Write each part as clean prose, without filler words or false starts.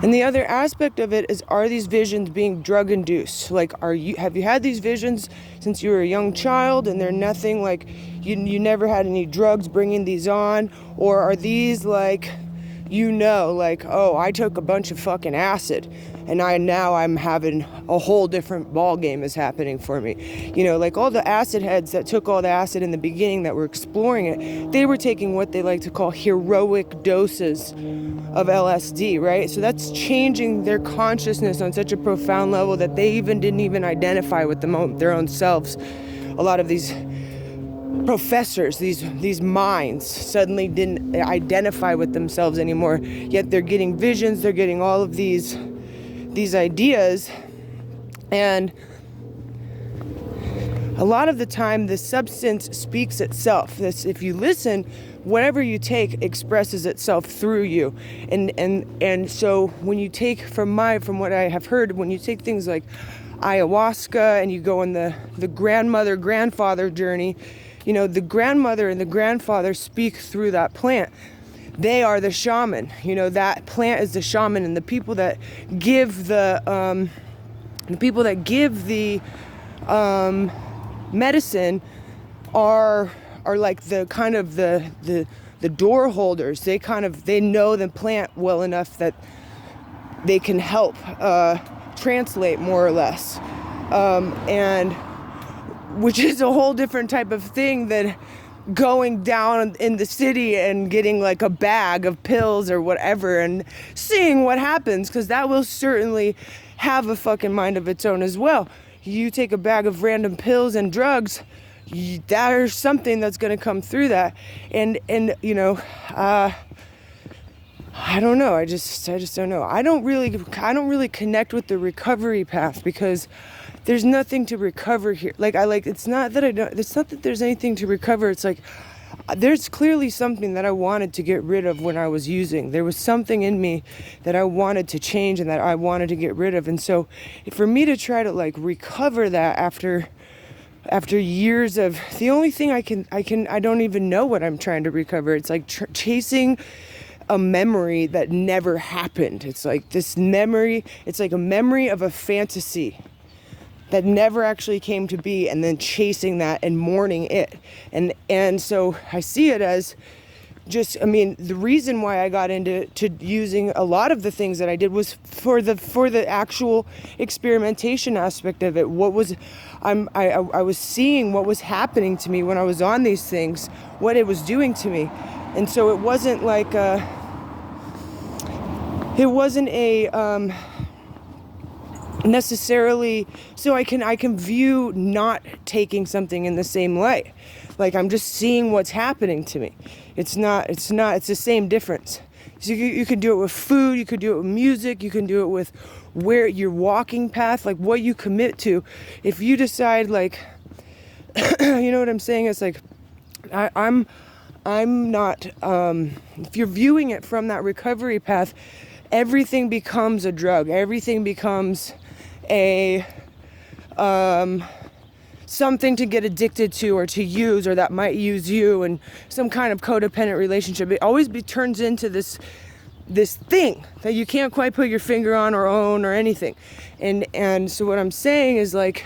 And the other aspect of it is, are these visions being drug induced? Like, have you had these visions since you were a young child and they're nothing like you never had any drugs bringing these on? Or are these like, like, oh, I took a bunch of fucking acid and now I'm having a whole different ball game is happening for me. Like all the acid heads that took all the acid in the beginning that were exploring it, they were taking what they like to call heroic doses of LSD, right? So that's changing their consciousness on such a profound level that they didn't even identify with their own selves. A lot of these professors, these minds suddenly didn't identify with themselves anymore, yet they're getting visions, they're getting all of these ideas, and a lot of the time the substance speaks itself. If you listen, whatever you take expresses itself through you, and so when you take from what I have heard, when you take things like ayahuasca and you go on the grandfather journey, the grandmother and the grandfather speak through that plant. They are the shaman. That plant is the shaman, and the people that give the medicine are like the kind of the door holders. They know the plant well enough that they can help translate more or less, and which is a whole different type of thing than going down in the city and getting like a bag of pills or whatever and seeing what happens, because that will certainly have a fucking mind of its own as well. You take a bag of random pills and drugs, there's something that's going to come through that, and I don't know. I just don't know. I don't really connect with the recovery path, because there's nothing to recover here. It's not that there's anything to recover. It's like, there's clearly something that I wanted to get rid of when I was using. There was something in me that I wanted to change and that I wanted to get rid of. And so for me to try to recover that after years of, the only thing I don't even know what I'm trying to recover. It's like chasing a memory that never happened. It's like this memory, it's like a memory of a fantasy that never actually came to be, and then chasing that and mourning it. And so I see it as the reason why I got into using a lot of the things that I did was for the actual experimentation aspect of it. I was seeing what was happening to me when I was on these things, what it was doing to me. And so it wasn't necessarily, so I can view not taking something in the same light. Like, I'm just seeing what's happening to me. It's the same difference. So you can do it with food, you could do it with music, you can do it with where your walking path, like what you commit to. If you decide you know what I'm saying? It's like, I'm not, if you're viewing it from that recovery path, everything becomes a drug. Everything becomes something to get addicted to or to use, or that might use you, and some kind of codependent relationship. It always turns into this thing that you can't quite put your finger on or own or anything. And so what I'm saying is like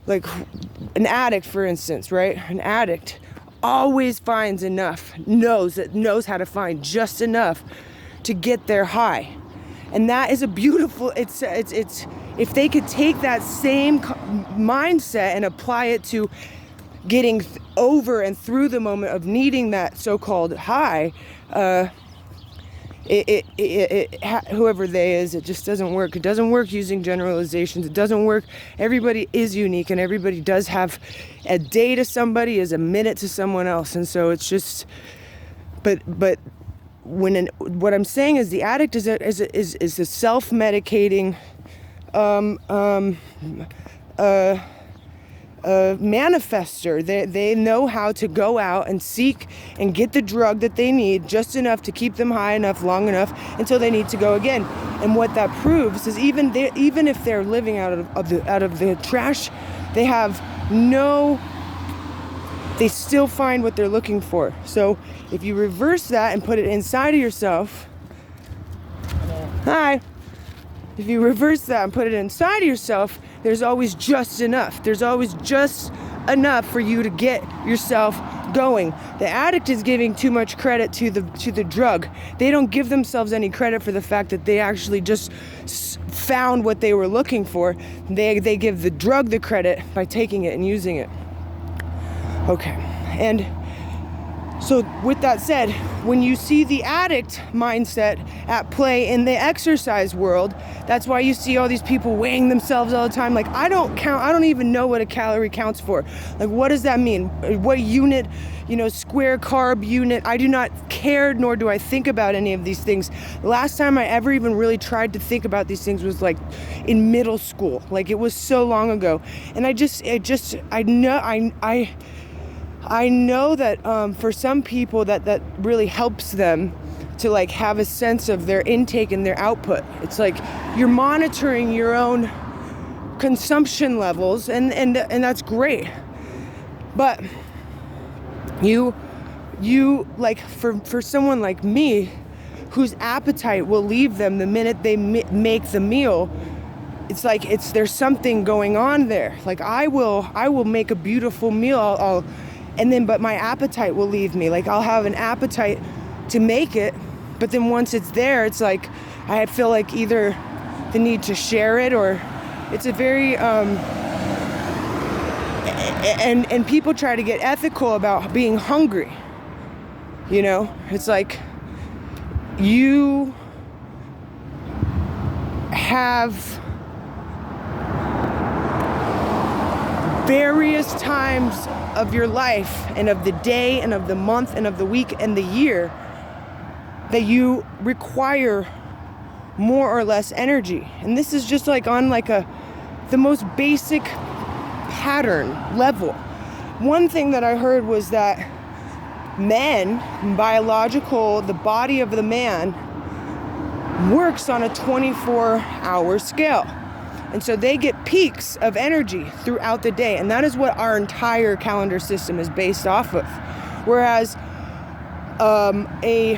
an addict, for instance, right? An addict always finds enough, knows how to find just enough to get their high. And that is a beautiful, it's if they could take that same mindset and apply it to getting over and through the moment of needing that so-called high, whoever they is, it just doesn't work. It doesn't work using generalizations. It doesn't work. Everybody is unique, and everybody does have a day to somebody is a minute to someone else. And so it's just, but what I'm saying is the addict is a self-medicating manifester. They know how to go out and seek and get the drug that they need, just enough to keep them high enough, long enough, until they need to go again. And what that proves is even if they're living out of the trash, they still find what they're looking for. So if you reverse that and put it inside of yourself, Hi. If you reverse that and put it inside of yourself, there's always just enough. There's always just enough for you to get yourself going. The addict is giving too much credit to the drug. They don't give themselves any credit for the fact that they actually just found what they were looking for. They give the drug the credit by taking it and using it. Okay. And so with that said, when you see the addict mindset at play in the exercise world, that's why you see all these people weighing themselves all the time. Like, I don't even know what a calorie counts for. Like, what does that mean? What unit, square carb unit? I do not care, nor do I think about any of these things. The last time I ever even really tried to think about these things was like in middle school. Like, it was so long ago. And I know that for some people that really helps them to like have a sense of their intake and their output. It's like you're monitoring your own consumption levels, and that's great. But you like for someone like me, whose appetite will leave them the minute they make the meal. It's like there's something going on there. Like I will make a beautiful meal. But my appetite will leave me. Like I'll have an appetite to make it, but then once it's there, it's like I feel like either the need to share it, or it's a very and people try to get ethical about being hungry. It's like you have various times of your life and of the day and of the month and of the week and the year that you require more or less energy. And this is just like on like the most basic pattern level. One thing that I heard was that men, the body of the man works on a 24-hour scale. And so they get peaks of energy throughout the day. And that is what our entire calendar system is based off of. Whereas a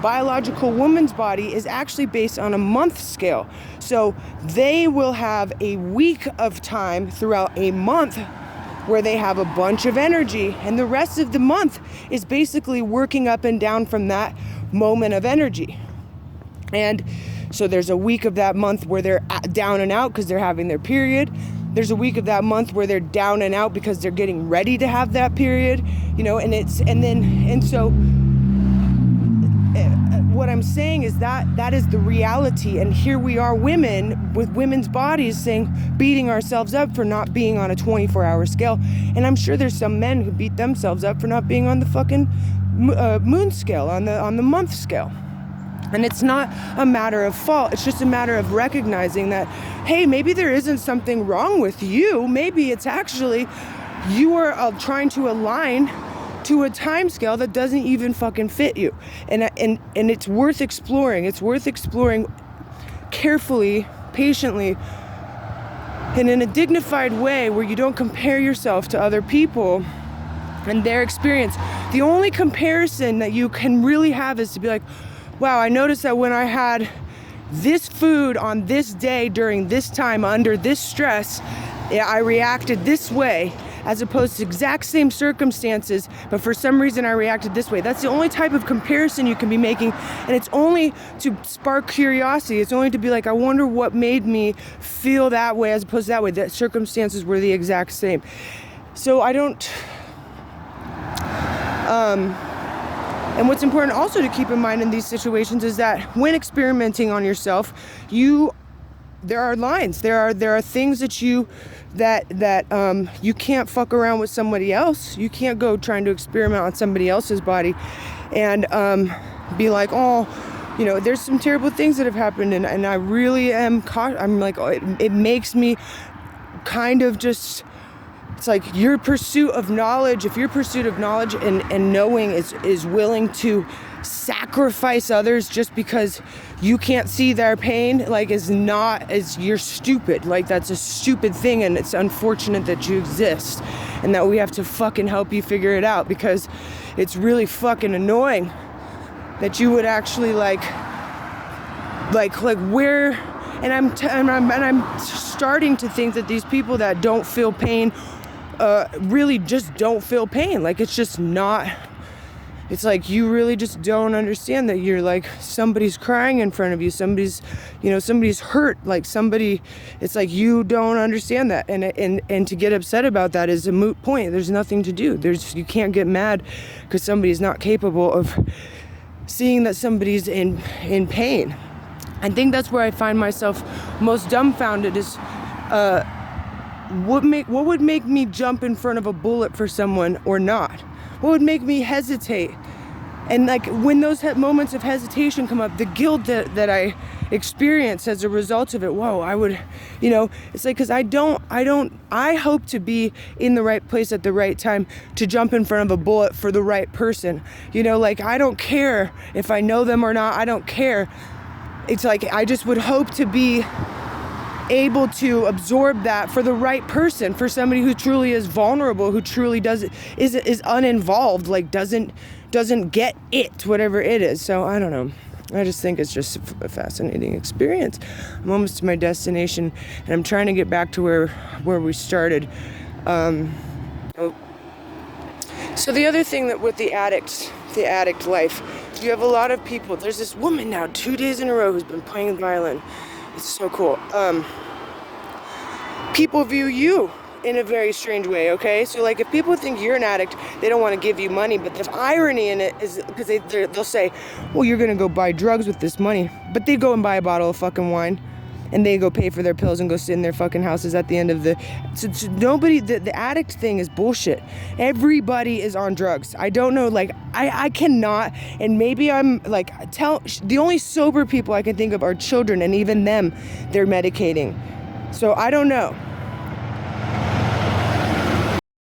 biological woman's body is actually based on a month scale. So they will have a week of time throughout a month where they have a bunch of energy. And the rest of the month is basically working up and down from that moment of energy. And so there's a week of that month where they're down and out because they're having their period. There's a week of that month where they're down and out because they're getting ready to have that period, so what I'm saying is that is the reality. And here we are, women with women's bodies beating ourselves up for not being on a 24-hour scale. And I'm sure there's some men who beat themselves up for not being on the fucking moon scale, on the month scale. And it's not a matter of fault. It's just a matter of recognizing that, hey, maybe there isn't something wrong with you. Maybe it's actually you are trying to align to a time scale that doesn't even fucking fit you. And it's worth exploring. It's worth exploring carefully, patiently, and in a dignified way where you don't compare yourself to other people and their experience. The only comparison that you can really have is to be like, wow, I noticed that when I had this food on this day during this time under this stress, I reacted this way, as opposed to exact same circumstances, but for some reason I reacted this way. That's the only type of comparison you can be making, and it's only to spark curiosity. It's only to be like, I wonder what made me feel that way as opposed to that way. The circumstances were the exact same. So I don't... And what's important also to keep in mind in these situations is that when experimenting on yourself, there are lines. There are things that you can't fuck around with somebody else. You can't go trying to experiment on somebody else's body and be like, oh, there's some terrible things that have happened, and I really am I'm like, it makes me kind of just... It's like your pursuit of knowledge, if your pursuit of knowledge and knowing is willing to sacrifice others just because you can't see their pain, you're stupid. Like, that's a stupid thing, and it's unfortunate that you exist and that we have to fucking help you figure it out, because it's really fucking annoying that you would actually like where, and I'm starting to think that these people that don't feel pain really just don't feel pain. Like, it's just not, it's like you really just don't understand that you're like, somebody's crying in front of you, somebody's hurt, like somebody, it's like you don't understand that, and to get upset about that is a moot point. There's nothing to do. You can't get mad because somebody's not capable of seeing that somebody's in pain. I think that's where I find myself most dumbfounded is what would make me jump in front of a bullet for someone or not? What would make me hesitate? And like when those moments of hesitation come up, the guilt that I experience as a result of it, whoa, I would, it's like, cause I hope to be in the right place at the right time to jump in front of a bullet for the right person. Like, I don't care if I know them or not, I don't care. It's like, I just would hope to be able to absorb that for the right person, for somebody who truly is vulnerable, who truly is uninvolved, like doesn't get it, whatever it is. So I don't know. I just think it's just a fascinating experience. I'm almost to my destination, and I'm trying to get back to where we started. So the other thing that with the addict life, you have a lot of people. There's this woman now 2 days in a row who's been playing the violin. It's so cool. People view you in a very strange way, okay? So like if people think you're an addict, they don't want to give you money, but the irony in it is because they'll say, well, you're gonna go buy drugs with this money, but they go and buy a bottle of fucking wine and they go pay for their pills and go sit in their fucking houses at the end of the, so nobody, the addict thing is bullshit. Everybody is on drugs. I don't know, like, I cannot, and maybe I'm like, the only sober people I can think of are children, and even them, they're medicating. So I don't know.